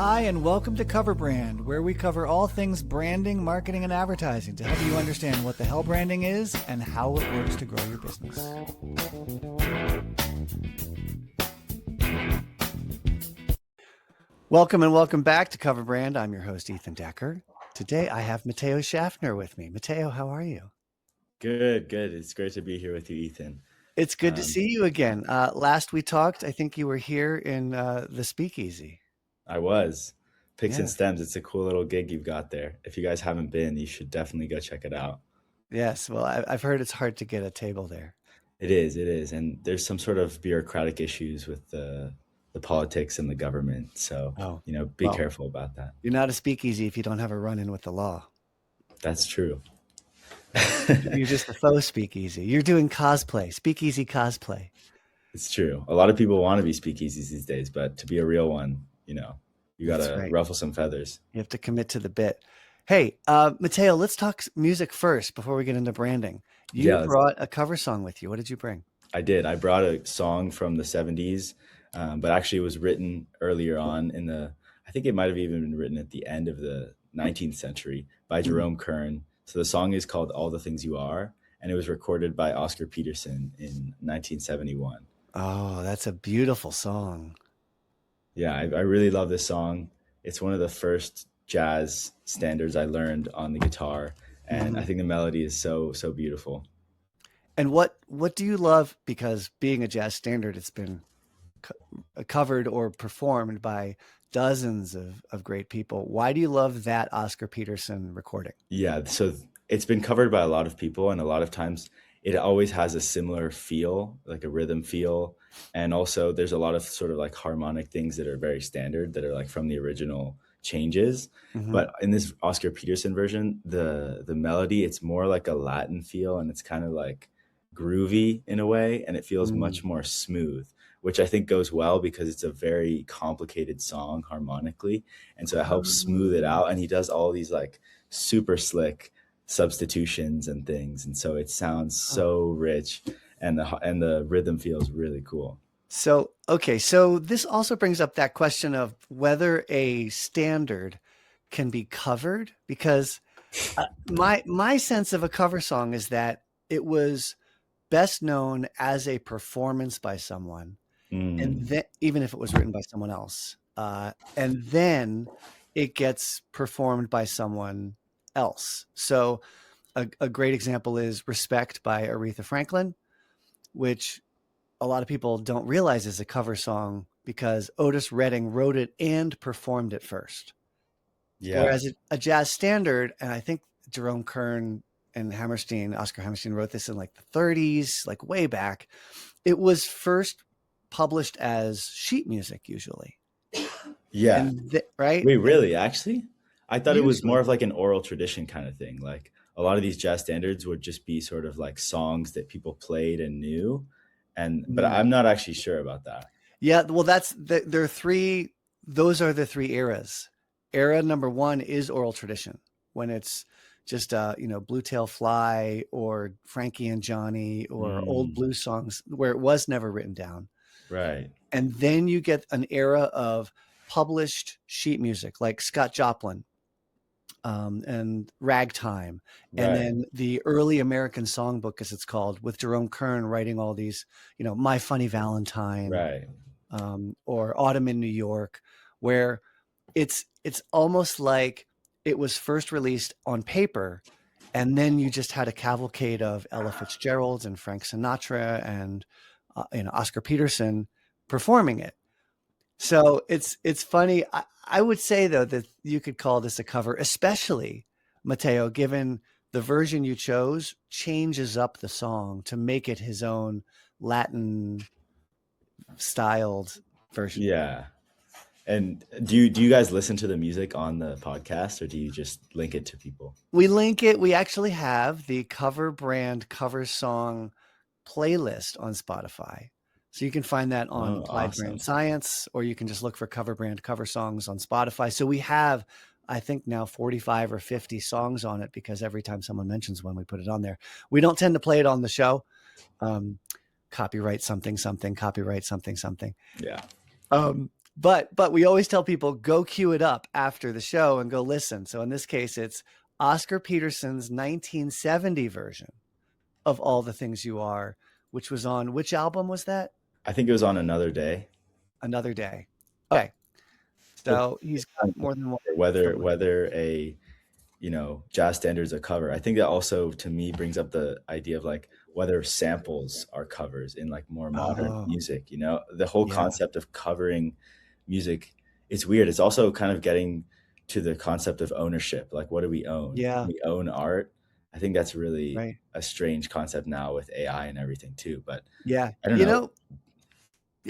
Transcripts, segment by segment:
Hi, and welcome to Cover Brand, where we cover all things branding, marketing, and advertising to help you understand what the hell branding is and how it works to grow your business. Welcome and welcome back to Cover Brand. I'm your host, Ethan Decker. Today, I have Matteo Schaffner with me. Matteo, how are you? Good. It's great to be here with you, Ethan. It's good to see you again. Last we talked, I think you were here in the Speakeasy. I was. Picks Yeah. and Stems. It's a cool little gig you've got there. If you guys haven't been, you should definitely go check it out. Well, I've heard it's hard to get a table there. It is. And there's some sort of bureaucratic issues with the politics and the government. So, Oh, be well, careful about that. you're not a speakeasy if you don't have a run-in with the law. That's true. You're just a faux speakeasy. You're doing cosplay, speakeasy cosplay. It's true. A lot of people want to be speakeasies these days, but to be a real one, you got That's to right. ruffle some feathers. You have to commit to the bit. Hey, Matteo, let's talk music first before we get into branding. You Yeah, brought a cover song with you. What did you bring? I did. I brought a song from the 70s, but actually it was written earlier on I think it might have even been written at the end of the 19th century by Jerome Kern. So the song is called All the Things You Are, and it was recorded by Oscar Peterson in 1971. Oh, that's a beautiful song. Yeah, I really love this song. It's one of the first jazz standards I learned on the guitar, and I think the melody is so beautiful. And what do you love? Because being a jazz standard, it's been covered or performed by dozens of great people. Why do you love that Oscar Peterson recording? Yeah, so it's been covered by a lot of people, and a lot of times it always has a similar feel, like a rhythm feel. And also there's a lot of sort of like harmonic things that are very standard that are like from the original changes. But in this Oscar Peterson version, the melody, it's more like a Latin feel, and it's kind of like groovy in a way, and it feels much more smooth, which I think goes well because it's a very complicated song harmonically. And so it helps smooth it out. And he does all these like super slick substitutions and things. And so it sounds so rich, and the rhythm feels really cool. So, okay. So this also brings up that question of whether a standard can be covered, because my sense of a cover song is that it was best known as a performance by someone, and then even if it was written by someone else, and then it gets performed by someone else. So a great example is Respect by Aretha Franklin, which a lot of people don't realize is a cover song because Otis Redding wrote it and performed it first. Yeah. Whereas a jazz standard, and I think Jerome Kern and Oscar Hammerstein wrote this in like the 30s, like way back. It was first published as sheet music usually. Yeah. Right? Wait, really? Actually? I thought it was Usually. more of like an oral tradition kind of thing. Like a lot of these jazz standards would just be sort of like songs that people played and knew. But I'm not actually sure about that. Yeah, well, there are three. Those are the three eras. Era number one is oral tradition, when it's just Blue Tail Fly or Frankie and Johnny or old blues songs where it was never written down. Right. And then you get an era of published sheet music like Scott Joplin, and Ragtime, and Right. then the early American songbook, as it's called, with Jerome Kern writing all these, My Funny Valentine, Right. or Autumn in New York, where it's almost like it was first released on paper, and then you just had a cavalcade of Ella Fitzgerald and Frank Sinatra and Oscar Peterson performing it. So it's funny. I would say though that you could call this a cover, especially Matteo, given the version you chose changes up the song to make it his own Latin styled version. Yeah. And do you guys listen to the music on the podcast, or do you just link it to people? We link it. We actually have the Cover Brand cover song playlist on Spotify. So you can find that on Oh, Applied awesome. Brand Science, or you can just look for Cover Brand cover songs on Spotify. So we have, I think now 45 or 50 songs on it, because every time someone mentions one, we put it on there. We don't tend to play it on the show. Copyright something, something, copyright something, something. Yeah. But we always tell people go cue it up after the show and go listen. So in this case, it's Oscar Peterson's 1970 version of All the Things You Are, which was on which album was that? I think it was on Another Day. Another Day. Okay. But So he's got more than one whether from whether a jazz standards a cover, I think that also to me brings up the idea of like whether samples are covers in like more modern oh music. The whole yeah. concept of covering music, it's weird. It's also kind of getting to the concept of ownership. Like, what do we own? Yeah. We own art. I think that's really Right. a strange concept now with AI and everything too. But Yeah. I don't know.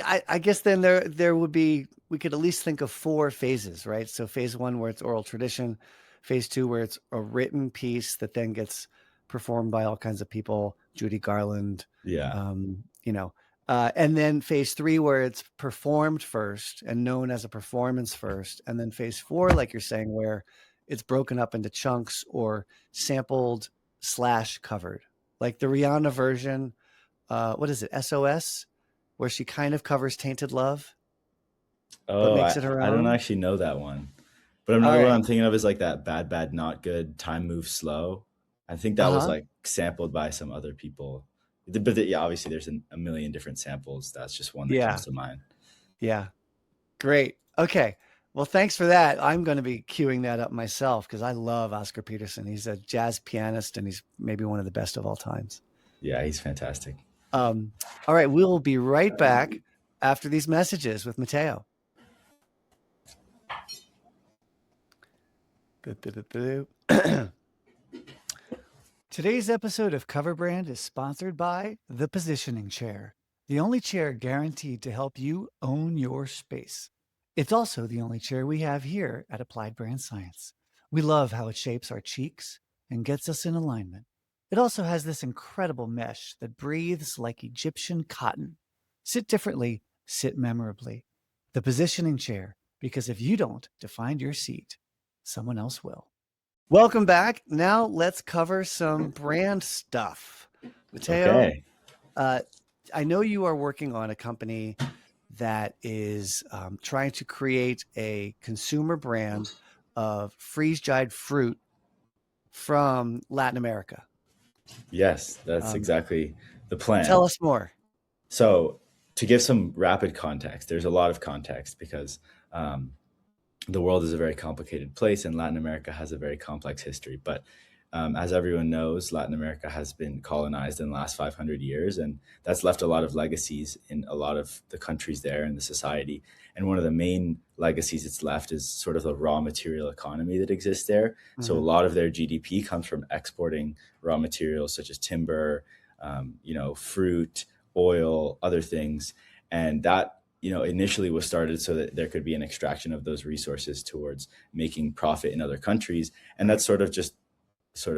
I guess then there would be, we could at least think of four phases, right? So phase one where it's oral tradition, phase two where it's a written piece that then gets performed by all kinds of people, Judy Garland, Yeah. um, you know, and then phase three where it's performed first and known as a performance first, and then phase four, like you're saying, where it's broken up into chunks or sampled slash covered, like the Rihanna version. What is it? SOS, where she kind of covers Tainted Love, but Oh, makes it her I don't own. actually know that one. But All another one right. I'm thinking of is like that Bad Bad Not Good, Time Moves Slow. I think that was Uh-huh. like sampled by some other people. Yeah, obviously there's a million different samples. That's just one that comes Yeah. to mind. Yeah. Great. Okay. Well, thanks for that. I'm going to be queuing that up myself because I love Oscar Peterson. He's a jazz pianist and he's maybe one of the best of all times. Yeah, he's fantastic. Um, all right. We'll be right back after these messages with Matteo. Today's episode of Cover Brand is sponsored by the Positioning Chair, the only chair guaranteed to help you own your space. It's also the only chair we have here at Applied Brand Science. We love how it shapes our cheeks and gets us in alignment. It also has this incredible mesh that breathes like Egyptian cotton. Sit differently, sit memorably. The Positioning Chair, because if you don't define your seat, someone else will. Welcome back. Now let's cover some brand stuff. Matteo, Okay. I know you are working on a company that is trying to create a consumer brand of freeze-dried fruit from Latin America. Yes, that's Um, exactly the tell plan. us more. So, to give some rapid context, there's a lot of context because um, the world is a very complicated place and Latin America has a very complex history. But as everyone knows, Latin America has been colonized in the last 500 years, and that's left a lot of legacies in a lot of the countries there and the society. And one of the main legacies it's left is sort of the raw material economy that exists there. So a Mhm. lot of their GDP comes from exporting raw materials such as timber, fruit, oil, other things. And that initially was started so that there could be an extraction of those resources towards making profit in other countries. And that's sort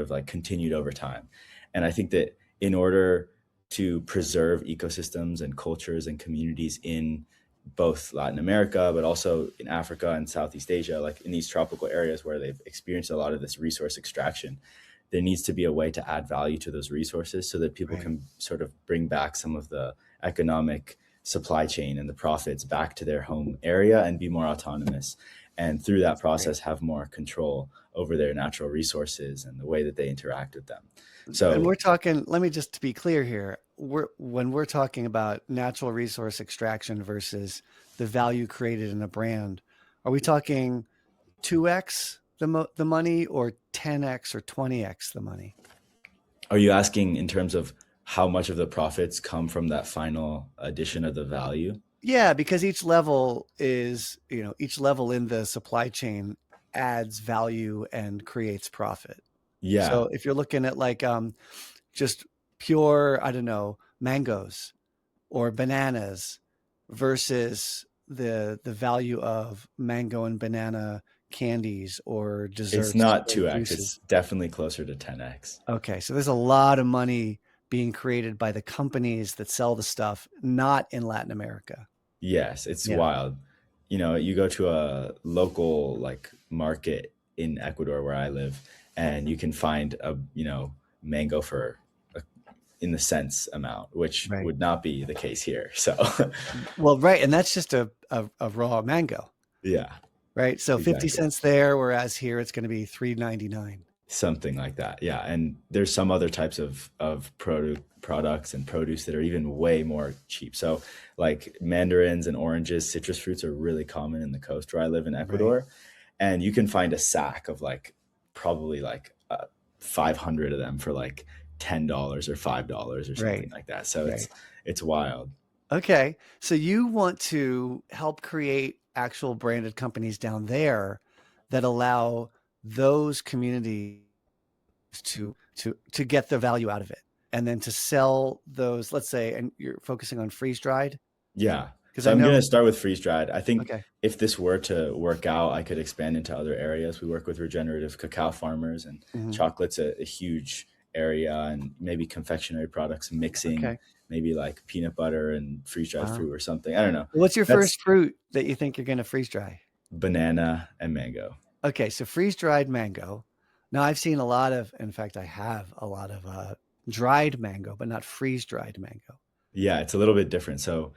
of like continued over time. And I think that in order to preserve ecosystems and cultures and communities in both Latin America, but also in Africa and Southeast Asia, like in these tropical areas where they've experienced a lot of this resource extraction, there needs to be a way to add value to those resources so that people Right. can sort of bring back some of the economic supply chain and the profits back to their home area and be more autonomous. And through that Great. process, have more control over their natural resources and the way that they interact with them. And So, we're talking, let me just to be clear here, when we're talking about natural resource extraction versus the value created in a brand, are we talking 2x the money or 10x or 20x the money? are you asking in terms of how much of the profits come from that final addition of the value? Yeah, because each level is, each level in the supply chain adds value and creates profit. Yeah, So if you're looking at like just pure, I don't know, mangoes or bananas versus the value of mango and banana candies or it's desserts not or 2x, it's juices. definitely closer to 10x. Okay, so there's a lot of money being created by the companies that sell the stuff, not in Latin America. Yes, it's Yeah. wild. You go to a local like market in Ecuador where I live, and you can find a mango for in the cents amount, which Right. would not be the case here. So Well, right. And that's just a raw mango, yeah, right? So 50 exactly. cents there, whereas here it's going to be 3.99. Something like that. Yeah. And there's some other types of products and produce that are even way more cheap. So like mandarins and oranges, citrus fruits are really common in the coast where I live in Right. Ecuador. And you can find a sack of like probably like 500 of them for like $10 or $5 or something Right. like that. So Right. it's wild. Okay. So you want to help create actual branded companies down there that allow those communities to get the value out of it and then to sell those, let's say, and you're focusing on freeze dried Yeah. because So I I'm going know. to start with freeze dried. I think Okay. if this were to work out, I could expand into other areas. We work with regenerative cacao farmers, and Hmm. chocolate's a huge area, and maybe confectionery products, mixing Okay. maybe like peanut butter and freeze dried Wow. fruit or something. I don't know. What's your That's first fruit that you think you're going to freeze dry? banana and mango. Okay, so freeze dried mango. Now I've seen a lot of, in fact, I have a lot of dried mango, but not freeze dried mango. Yeah, it's a little bit different. So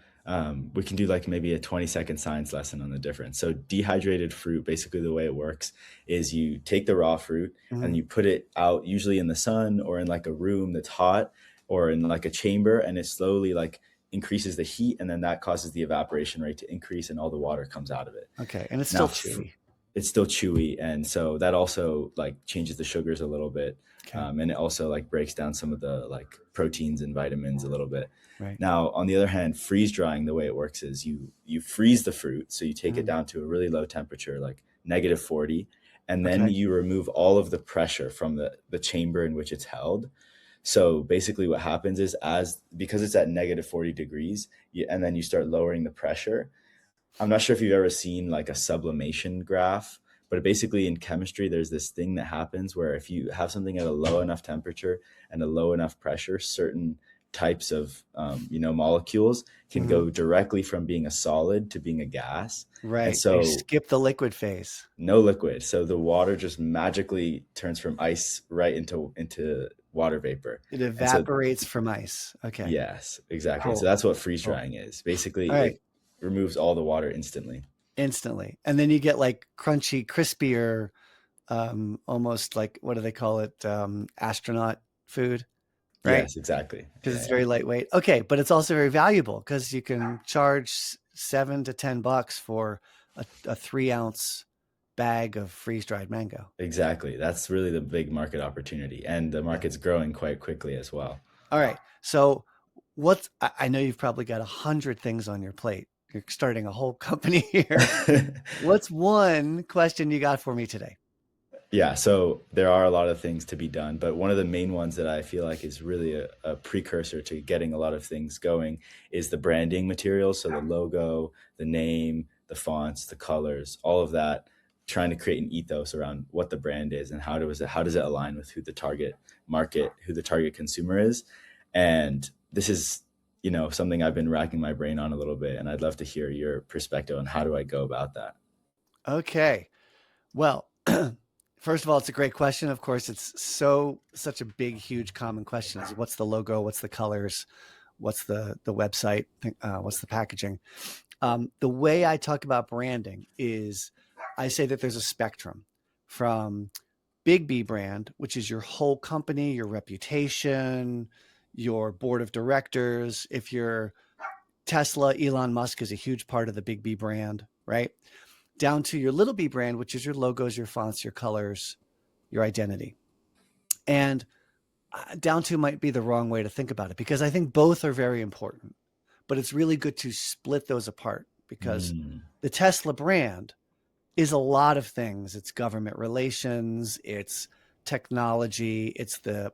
we can do like maybe a 20-second science lesson on the difference. So dehydrated fruit, basically the way it works is you take the raw fruit and Hmm. you put it out usually in the sun or in like a room that's hot or in like a chamber, and it slowly like increases the heat, and then that causes the evaporation rate to increase and all the water comes out of it. Okay, and it's Now still chewy. it's still chewy, and so that also like changes the sugars a little bit, Okay, and it also like breaks down some of the like proteins and vitamins a little bit. right. Now on the other hand, freeze drying, the way it works is you freeze the fruit, so you take it Mhm. down to a really low temperature like -40, and then Okay. you remove all of the pressure from the chamber in which it's held. So basically what happens is, as because it's at -40 degrees, and then you start lowering the pressure. I'm not sure if you've ever seen like a sublimation graph, but basically in chemistry, there's this thing that happens where if you have something at a low enough temperature and a low enough pressure, certain types of molecules can Hmm. go directly from being a solid to being a gas. And Right. They so skip the liquid phase. no liquid. So the water just magically turns from ice right into water vapor. It And so evaporates from ice. Okay. yes, exactly. So Cool. that's what freeze Cool. drying is. Basically, All right. it removes all the water instantly. Instantly. And then you get like crunchy, crispier, almost like what do they call it? Astronaut food, right? Yes, exactly. Because Yeah, it's yeah. very lightweight. Okay, but it's also very valuable because you can charge $7 to $10 for a 3 ounce bag of freeze dried mango. Exactly. That's really the big market opportunity. And the Yeah. market's growing quite quickly as well. All right. So I know you've probably got 100 things on your plate. You're starting a whole company here. What's one question you got for me today? Yeah, so there are a lot of things to be done, but one of the main ones that I feel like is really a precursor to getting a lot of things going is the branding materials. So the logo, the name, the fonts, the colors, all of that, trying to create an ethos around what the brand is and how does it align with who the target market, who the target consumer is. And this is, something I've been racking my brain on a little bit, and I'd love to hear your perspective on how do I go about that. Okay. Well, first of all, it's a great question. Of course, it's such a big, huge, common question is what's the logo? What's the colors? What's the website? What's the packaging? The way I talk about branding is I say that there's a spectrum from big B brand, which is your whole company, your reputation, your board of directors. If you're Tesla, Elon Musk is a huge part of the big B brand, right? Down to your little b brand, which is your logos, your fonts, your colors, your identity. And down to might be the wrong way to think about it because I think both are very important, but it's really good to split those apart because Mm, the Tesla brand is a lot of things. It's government relations, it's technology, it's the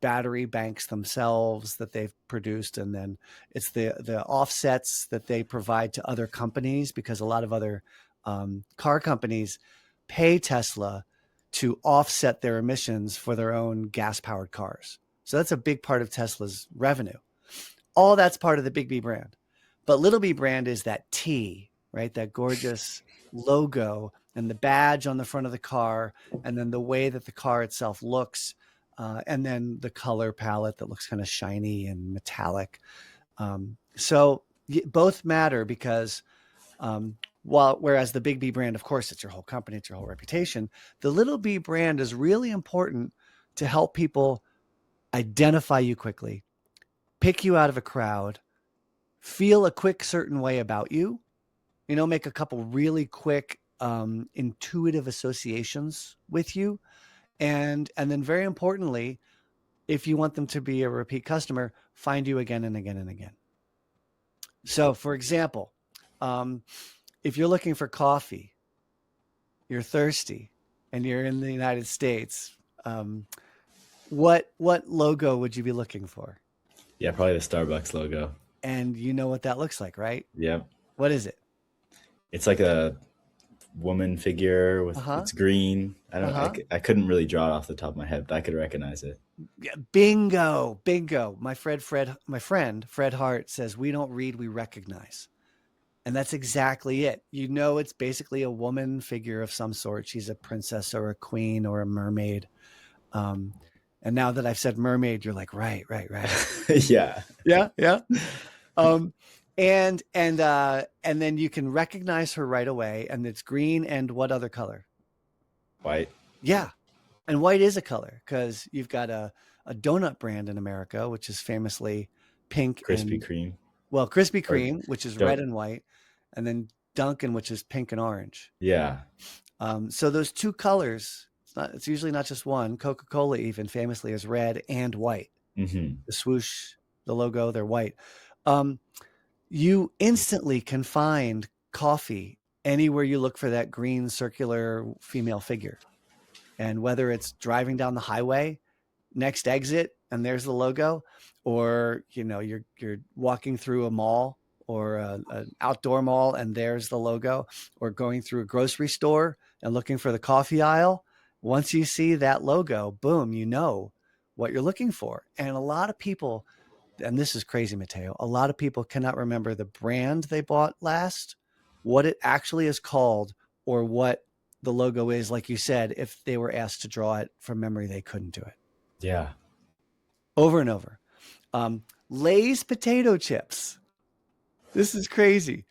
battery banks themselves that they've produced, and then it's the offsets that they provide to other companies because a lot of other car companies pay Tesla to offset their emissions for their own gas powered cars. So that's a big part of Tesla's revenue. All that's part of the Big B brand. But Little B brand is that T, right? That gorgeous logo and the badge on the front of the car, and then the way that the car itself looks. and then the color palette that looks kind of shiny and metallic. So both matter because whereas the Big B brand, of course, it's your whole company, it's your whole reputation. The Little B brand is really important to help people identify you quickly, pick you out of a crowd, feel a quick certain way about you, make a couple really quick intuitive associations with you. And then very importantly, if you want them to be a repeat customer, find you again and again and again. So for example, if you're looking for coffee, you're thirsty, and you're in the United States, what logo would you be looking for? Yeah, probably the Starbucks logo. And you know what that looks like, right? Yep. What is it? It's like a woman figure with Uh-huh. it's green. Uh-huh. I couldn't really draw it off the top of my head, but I could recognize it. Yeah, bingo, bingo. My friend Fred Hart says we don't read, we recognize. And that's exactly it. It's basically a woman figure of some sort. She's a princess or a queen or a mermaid. Um, and now that I've said mermaid, you're like, right, right, right. Yeah. Yeah, yeah. Um, and then you can recognize her right away. And it's green and what other color? White. Yeah. And white is a color because you've got a donut brand in America, which is famously pink Krispy and, Kreme. well, Krispy Or Kreme, which is red don't. and white, and then Dunkin', which is pink and orange. Yeah. So those two colors, it's usually not just one. Coca-Cola even famously is red and white. Hmm. The swoosh, the logo, they're white. Um, you instantly can find coffee anywhere you look for that green circular female figure. And whether it's driving down the highway, next exit, and there's the logo, or you're walking through a mall or an outdoor mall, and there's the logo, or going through a grocery store and looking for the coffee aisle. Once you see that logo, boom, you know what you're looking for. And a lot of people, and this is crazy, Matteo, a lot of people cannot remember the brand they bought last, what it actually is called, or what the logo is. Like you said, if they were asked to draw it from memory, they couldn't do it. Yeah. Over and over. Lay's potato chips. This is crazy.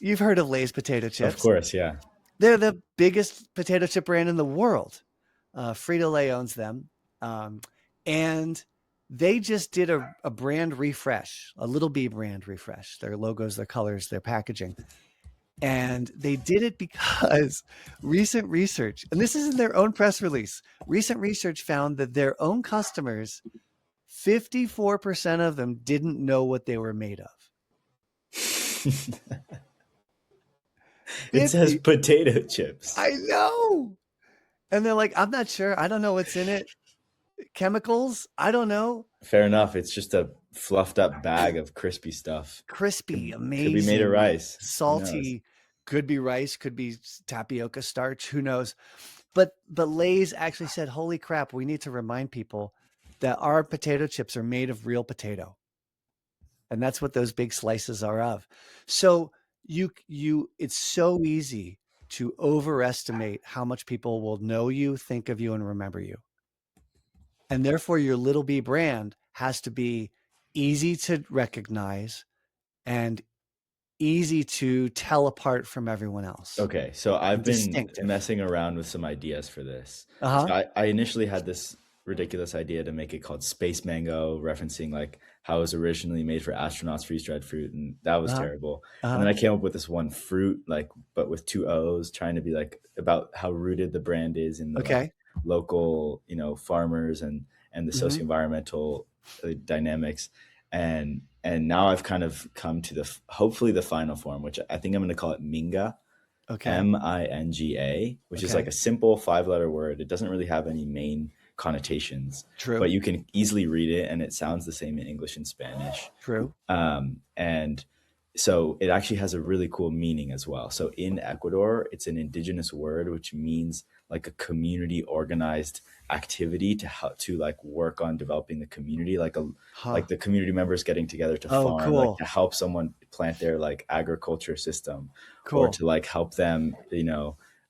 You've heard of Lay's potato Of chips. course. Yeah. They're the biggest potato chip brand in the world. Frito-Lay owns them. And they just did a brand refresh, a Little B brand refresh. Their logos, their colors, their packaging. And they did it because recent research, and this is in their own press release, recent research found that their own customers, 54% of them didn't know what they were made of. It says 50. potato chips. I know. And they're like, I'm not sure. I don't know what's in it. Chemicals? I don't know. Fair enough. It's just a fluffed up bag of crispy stuff. Crispy, Could be made of amazing, rice. Who knows? salty, could be rice, could be tapioca starch, who knows. But Lay's actually said, holy crap, we need to remind people that our potato chips are made of real potato. And that's what those big slices are of. So it's so easy to overestimate how much people will know you, think of you, and remember you. And therefore your Little B brand has to be easy to recognize and easy to tell apart from everyone else. Okay, so I've And been distinctive. messing around with some ideas for this. Uh-huh. So I initially had this ridiculous idea to make it called Space Mango, referencing like how it was originally made for astronauts, freeze-dried fruit, and that was Uh-huh. terrible. And Uh-huh. then I came up with this one fruit, like but with two O's, trying to be like about how rooted the brand is in the like Okay. local, farmers and the Mm-hmm. socio-environmental dynamics. And now I've kind of come to hopefully the final form, which I think I'm going to call it Minga. Okay. Minga, which is like Okay. a simple 5-letter word. It doesn't really have any main connotations, but True. you can easily read it and it sounds the same in English and Spanish. True. And so it actually has a really cool meaning as well. So in Ecuador, it's an indigenous word, which means like a community organized activity to help to like work on developing the community, like Huh. the community members getting together to Oh, farm, like cool. to help someone plant their like agriculture system or Cool. to like help them,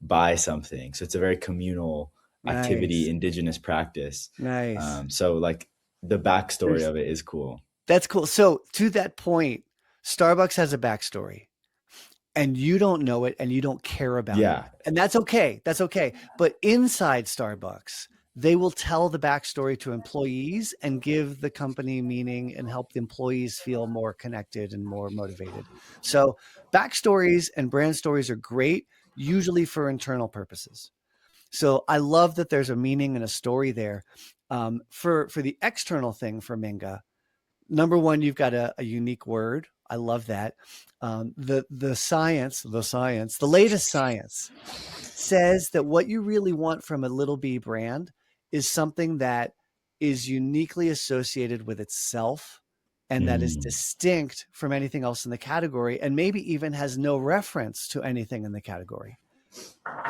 buy something. So it's a very communal activity, Nice. indigenous practice. Nice. So like the backstory There's of it is cool. That's cool. So to that point, Starbucks has a backstory and you don't know it and you don't care about it. Yeah. And that's okay. That's okay. But inside Starbucks, they will tell the backstory to employees and give the company meaning and help the employees feel more connected and more motivated. So backstories and brand stories are great, usually for internal purposes. So I love that there's a meaning and a story there. For the external thing for Minga, number one, you've got a unique word. I love that. The latest science says that what you really want from a little b brand is something that is uniquely associated with itself and that is Mm. distinct from anything else in the category and maybe even has no reference to anything in the category.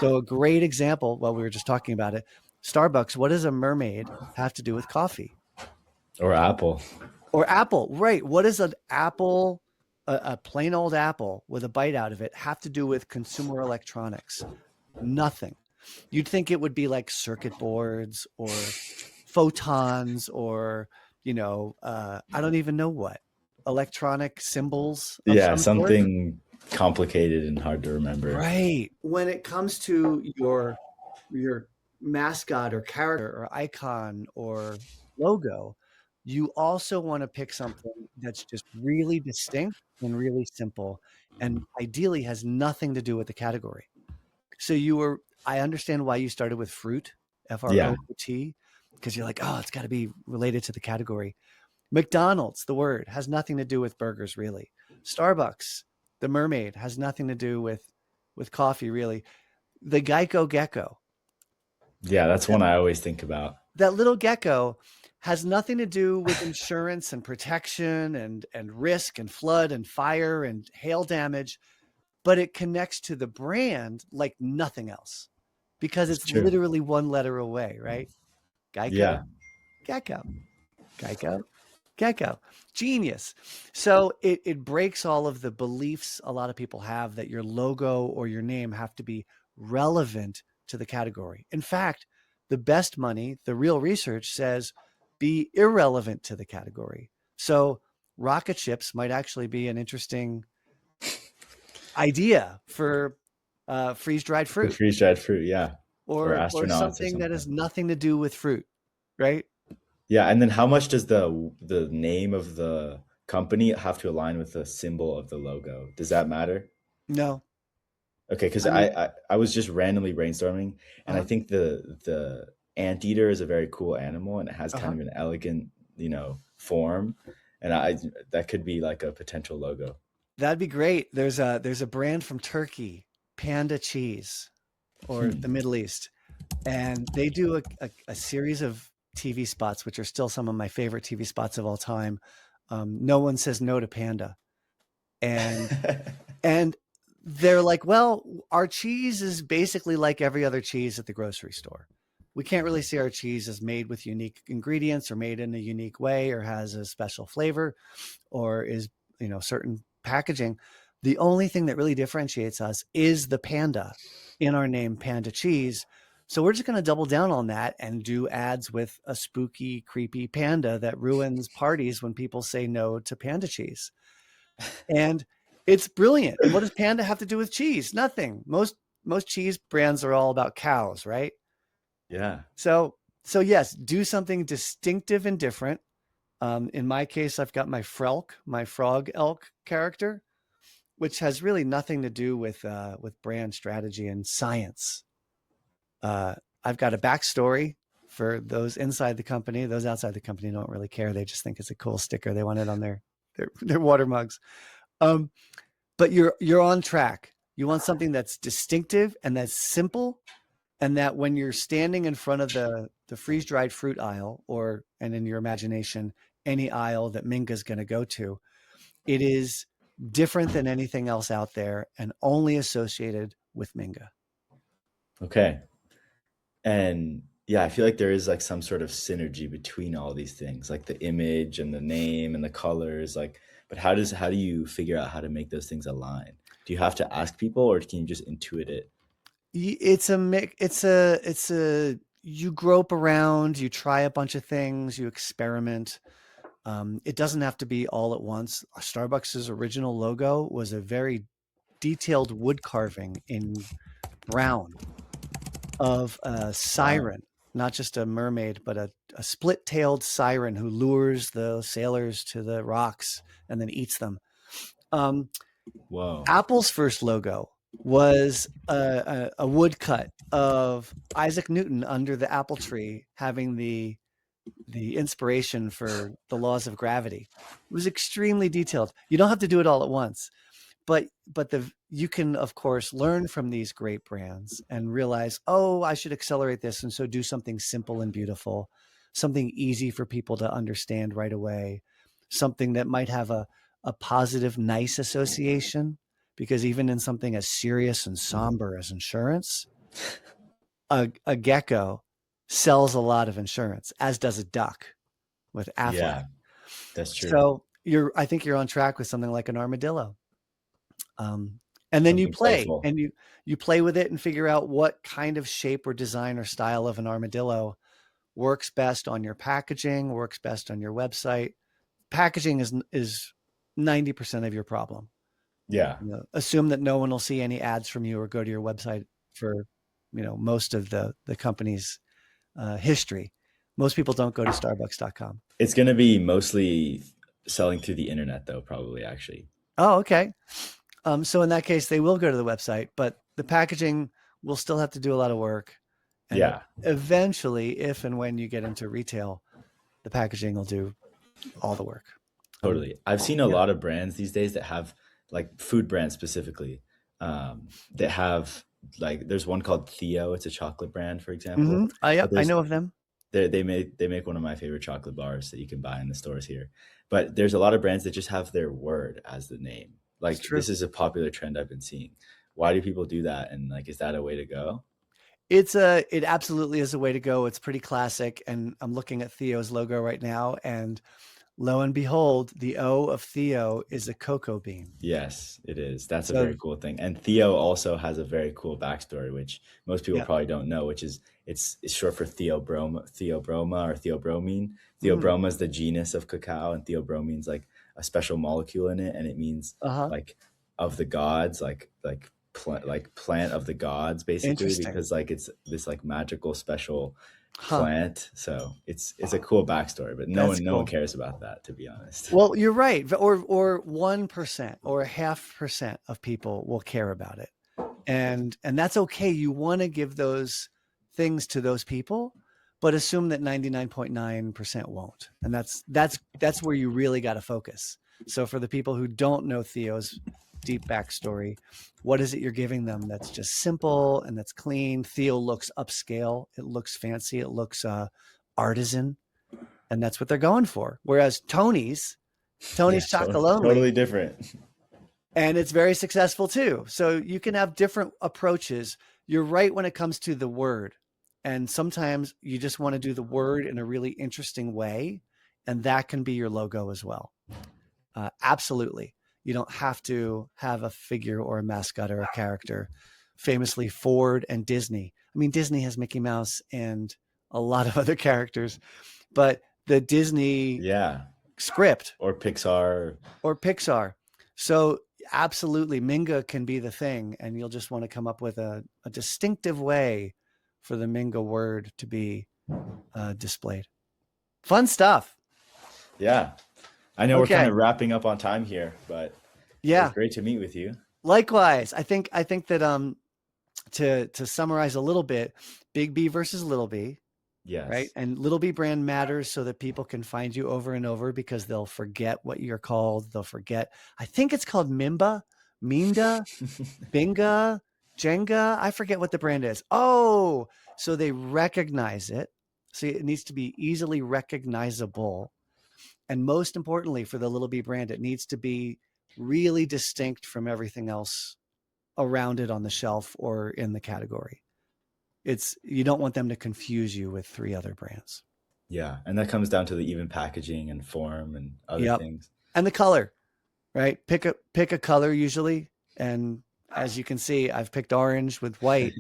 So a great example, while we were just talking about it, Starbucks, what does a mermaid have to do with coffee? Or Apple. Or Apple, right? What does an apple, a plain old apple with a bite out of it, have to do with consumer electronics? Nothing. You'd think it would be like circuit boards or photons or, I don't even know what, electronic symbols of Yeah, some sort. something complicated and hard to remember. Right. When it comes to your mascot or character or icon or logo, you also want to pick something that's just really distinct and really simple and ideally has nothing to do with the category. So I understand why you started with fruit, Yeah. FROOT, because you're like, oh, it's got to be related to the category. McDonald's, the word, has nothing to do with burgers, really. Starbucks, the mermaid, has nothing to do with coffee, really. The Geico gecko, Yeah, that's that, one I always think about. that little gecko has nothing to do with insurance and protection and risk and flood and fire and hail damage, but it connects to the brand like nothing else because It's it's true. literally one letter away, right? Geico, Yeah. gecko, Geico, gecko. Genius. So it breaks all of the beliefs a lot of people have that your logo or your name have to be relevant to the category. In fact, the best money, the real research says be irrelevant to the category. So rocket ships might actually be an interesting idea for freeze dried The fruit freeze dried fruit, yeah. Or or astronauts or something that something. has nothing to do with fruit, right? Yeah, and then how much does the name of the company have to align with the symbol of the logo? Does that matter? No. Okay, because I mean, I was just randomly brainstorming, and I uh-huh, think the anteater is a very cool animal, and it has kind uh-huh. of an elegant, form, and I that could be like a potential logo. That'd be great. There's a brand from Turkey, Panda Cheese, or the Hmm. Middle East, and they do a series of TV spots, which are still some of my favorite TV spots of all time. No one says no to Panda, and and they're like, well, our cheese is basically like every other cheese at the grocery store. We can't really see our cheese as made with unique ingredients or made in a unique way or has a special flavor or is, certain packaging. The only thing that really differentiates us is the panda in our name, Panda Cheese. So we're just going to double down on that and do ads with a spooky, creepy panda that ruins parties when people say no to Panda Cheese. And it's brilliant. And what does panda have to do with cheese? Nothing. Most cheese brands are all about cows, right? Yeah. So yes, do something distinctive and different. In my case, I've got my Frelk, my frog elk character, which has really nothing to do with brand strategy and science. Uh, I've got a backstory for those inside the company. Those outside the company don't really care. They just think it's a cool sticker. They want it on their water mugs. Um, but you're on track. You want something that's distinctive and that's simple, and that when you're standing in front of the freeze dried fruit aisle, or and in your imagination any aisle that Minga's going to go to, it is different than anything else out there and only associated with Minga. Okay. And yeah, I feel like there is like some sort of synergy between all these things, like the image and the name and the colors. Like, but how do you figure out how to make those things align? Do you have to ask people, or can you just intuit it? It's a mix. It's a you grope around, you try a bunch of things, you experiment. It doesn't have to be all at once. Starbucks's original logo was a very detailed wood carving in brown of a Wow. siren, not just a mermaid, but a split-tailed siren who lures the sailors to the rocks and then eats them. Um, Whoa. Apple's first logo was a woodcut of Isaac Newton under the apple tree having the inspiration for the laws of gravity. It was extremely detailed. You don't have to do it all at once, but the you can of course learn from these great brands and realize, oh, I should accelerate this, and so do something simple and beautiful, something easy for people to understand right away, something that might have a positive, nice association. Because even in something as serious and somber as insurance, a gecko sells a lot of insurance, as does a duck with Affleck. Yeah, that's true. So I think you're on track with something like an armadillo. Um, and then Something playful. you play with it and figure out what kind of shape or design or style of an armadillo works best on your packaging, works best on your website. Packaging is 90% of your problem. Yeah, Assume that no one will see any ads from you or go to your website for most of the company's history. Most people don't go to starbucks.com. it's going to be mostly selling through the internet, though. Probably, actually. Oh, okay. So in that case, they will go to the website, but the packaging will still have to do a lot of work. And Yeah, eventually, if and when you get into retail, the packaging will do all the work. totally. I've seen a Yeah. lot of brands these days that have like food brands specifically that have like there's one called Theo. It's a chocolate brand, for example. But I there's know of them. they make one of my favorite chocolate bars that you can buy in the stores here. But there's a lot of brands that just have their word as the name. It's Like true. this is a popular trend I've been seeing. Why do people do that? And like, is that a way to go? It absolutely is a way to go. It's pretty classic. And I'm looking at Theo's logo right now, and lo and behold, the O of Theo is a cocoa bean. Yes, it is. That's a So very cool thing. And Theo also has a very cool backstory, which most people yeah. probably don't know, which is it's short for theobroma or theobromine. Mm, Theobroma is the genus of cacao, and theobromine's like a special molecule in it, and it means uh-huh. like of the gods, like plant of the gods, basically, Interesting. because like it's this like magical special Huh. plant. So it's a cool backstory, but no That's one no one cool. cares about that, to be honest. Well, you're right. Or 1% or a half percent of people will care about it. And that's okay. You want to give those things to those people, but assume that 99.9% won't. And that's where you really got to focus. So for the people who don't know Theo's deep backstory, what is it you're giving them that's just simple and that's clean? Theo looks upscale. It looks fancy. It looks artisan, and that's what they're going for. Whereas Yeah, Tony's Chocolonely, totally different. and it's very successful too. So you can have different approaches. You're right when it comes to the word. And sometimes you just want to do the word in a really interesting way. And that can be your logo as well. Absolutely. You don't have to have a figure or a mascot or a character. Famously, Ford and Disney. I mean, Disney has Mickey Mouse and a lot of other characters, but the Disney Yeah, script or Pixar. or Pixar. So absolutely, Minga can be the thing, and you'll just want to come up with a distinctive way for the Minga word to be displayed. Fun stuff. Yeah, I know we're kind Okay. of wrapping up on time here, but it was Yeah. great to meet with you. Likewise, I think that to summarize a little bit, Big B versus Little B, right? Yes. And Little B brand matters so that people can find you over and over because they'll forget what you're called. They'll forget. I think it's called Mimba, Minda, Binga, Jenga. I forget what the brand is. Oh, so they recognize it. So it needs to be easily recognizable. And most importantly, for the Little B brand, it needs to be really distinct from everything else around it on the shelf or in the category. You don't want them to confuse you with three other brands. Yeah, and that comes down to the even packaging and form and other Yep. things. And the color, right? Pick a color usually. And as you can see, I've picked orange with white,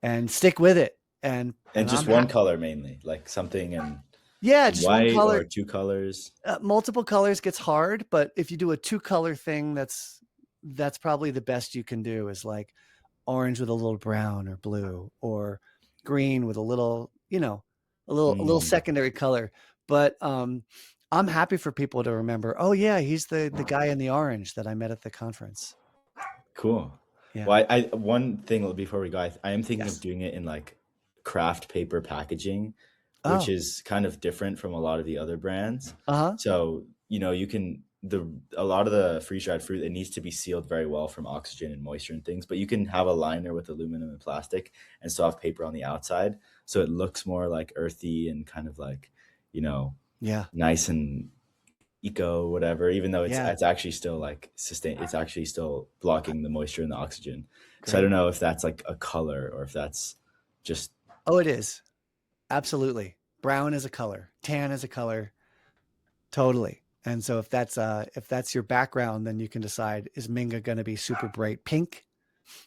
and stick with it. and just I'm one color mainly, like something yeah, in just one white color. or two colors. Multiple colors gets hard, but if you do a 2-color thing, that's probably the best you can do, is like orange with a little brown or blue, or green with a little, a little Mm, secondary color. But I'm happy for people to remember, oh yeah, he's the guy in the orange that I met at the conference. cool. Yeah. Well, I one thing before we go, I am thinking of Yes. doing it in like craft paper packaging, which Oh. is kind of different from a lot of the other brands. Uh-huh. So, you can a lot of the freeze dried fruit, it needs to be sealed very well from oxygen and moisture and things, but you can have a liner with aluminum and plastic and still have paper on the outside. So it looks more like earthy and kind of like, Yeah. nice and eco whatever, even though it's Yeah. it's actually still like it's actually still blocking the moisture and the oxygen. So I Great. don't know if that's like a color or if that's just Oh, it is. Absolutely. Brown is a color. Tan is a color. Totally. And so if that's your background, then you can decide, is Minga going to be super bright pink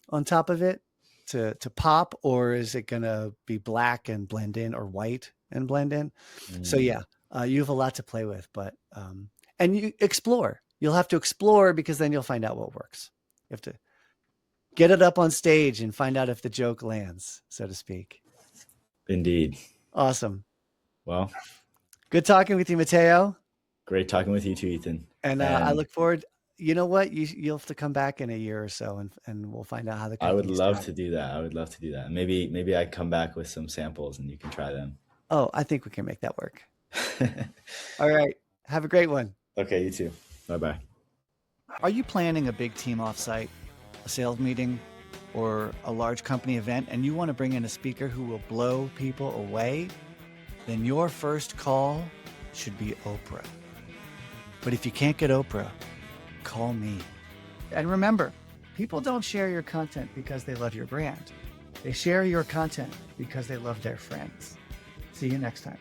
on top of it to pop, or is it going to be black and blend in, or white and blend in? So mm, yeah, you have a lot to play with, but and you explore. You'll have to explore, because then you'll find out what works. You have to get it up on stage and find out if the joke lands, so to speak. indeed. Awesome. Well, Good talking with you, Matteo. great talking with you too, Ethan. And I And look forward. You know what? You'll have to come back in a year or so, and we'll find out how the I would company's love done. to do that. I would love to do that. Maybe I come back with some samples and you can try them. Oh, I think we can make that work. All right. Have a great one. Okay, you too. Bye bye. Are you planning a big team offsite, a sales meeting, or a large company event, and you want to bring in a speaker who will blow people away? Then your first call should be Oprah. But if you can't get Oprah, call me. And remember, people don't share your content because they love your brand. They share your content because they love their friends. See you next time.